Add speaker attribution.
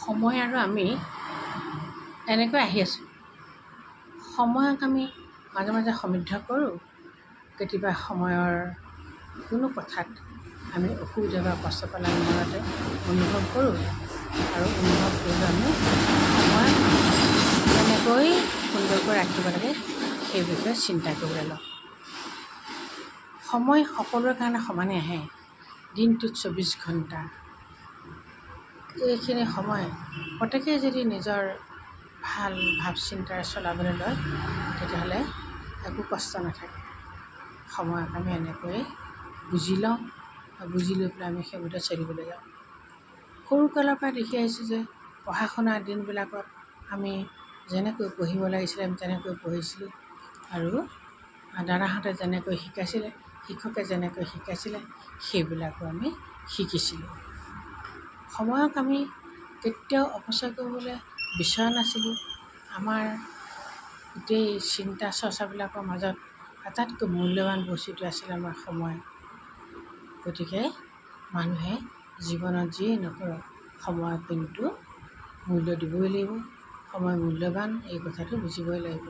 Speaker 1: সময় আৰু আমি এনেকৈ আহি আছোঁ। সময়ক আমি মাজে মাজে সমৃদ্ধ কৰোঁ, কেতিয়াবা সময়ৰ কোনো কথাত আমি অসুবিধা বা কষ্ট পালে আমি মনতে অনুভৱ কৰোঁ আৰু অনুভৱ কৰিলে আমি সময়ক কেনেকৈ সুন্দৰকৈ ৰাখিব লাগে সেই বিষয়ে চিন্তা কৰিবলৈ লওঁ। সময় সকলোৰে কাৰণে সমানে আহে। দিনটোত 24 ঘণ্টা। এইখিনি সময় প্ৰত্যেকেই যদি নিজৰ ভাল ভাৱ চিন্তাৰে চলাবলৈ লয় তেতিয়াহ'লে একো কষ্ট নাথাকে। সময়ক আমি এনেকৈয়ে বুজি লওঁ আৰু বুজি লৈ পেলাই আমি সেইমতে চলিবলৈ যাওঁ। সৰুকালৰ পৰা দেখি আহিছোঁ যে পঢ়া শুনাৰ দিনবিলাকত আমি যেনেকৈ পঢ়িব লাগিছিলে আমি তেনেকৈ পঢ়িছিলোঁ আৰু দাদাহঁতে যেনেকৈ শিকাইছিলে, শিক্ষকে যেনেকৈ শিকাইছিলে সেইবিলাকো আমি শিকিছিলোঁ। সময়ক আমি কেতিয়াও অপচয় কৰিবলৈ বিচৰা নাছিলোঁ। আমাৰ গোটেই চিন্তা চৰ্চাবিলাকৰ মাজত আটাইতকৈ মূল্যৱান বস্তুটো আছিলে আমাৰ সময়। গতিকে মানুহে জীৱনত যিয়েই নকৰক সময়ক কিন্তু মূল্য দিবই লাগিব। সময় মূল্যৱান এই কথাটো বুজিবই লাগিব।